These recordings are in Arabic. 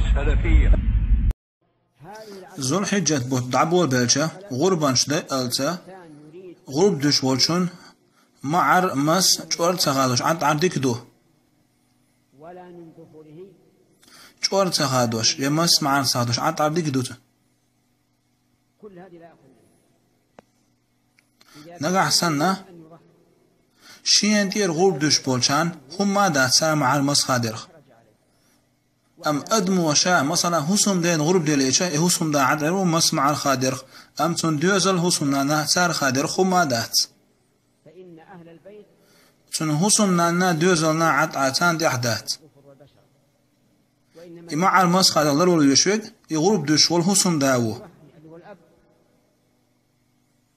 السلفية. ذو الحجة بتدعبول بلشة غربان شدي ألتا غرب دوش والشون معر مس شوار تغادوش عند عندك دو شوار تغادوش يمس معر تغادوش عند عندك دوت نجح سنة شين دير غرب دوش بولشان هم ما دات سار معر مس خادر أم أدم وشاء مثلا هسم دين غرب ديال إيشا هسم دا عدل ومس معر خادر أم تندوزل هسم نانا سار خادر هم ما دات چون حسن نانا دوزلنا عطعتان دي أحدات إما على المسخة الله ولا يشوك يغرب دوش والحسن داو.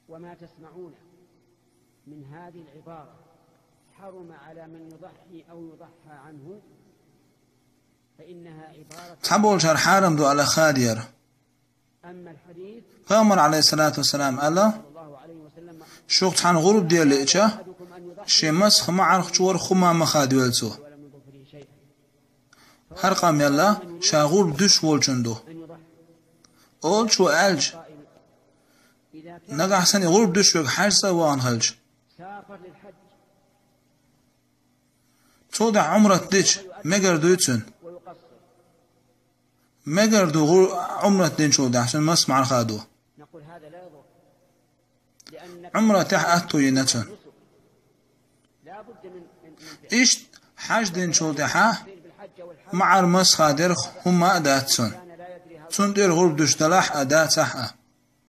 وما تسمعون من هذه العبارة حرم على من يضحي أو يضحى عنه فإنها عبارة تحبول شر حارم دو على خادير. أما الحديث فأمر عليه الصلاة والسلام الله شوق تحن غرب ديال لإيشا شي مسخ معرخ شور خما مخادولسو هر قام يلا شاغول دوش والجندو اول شو ألج نقع حسن يغرب دوش ويق حرسة وان خلج توضع عمرة ديش مقر دويتسن مقر دو عمرة دين شو ده حسن مس مع الخادو عمرة تح أتو ينتن إيش حاج دين شو ده مع المس خادر هم أداتسن تندير غرب دوش دلاح أدات صحة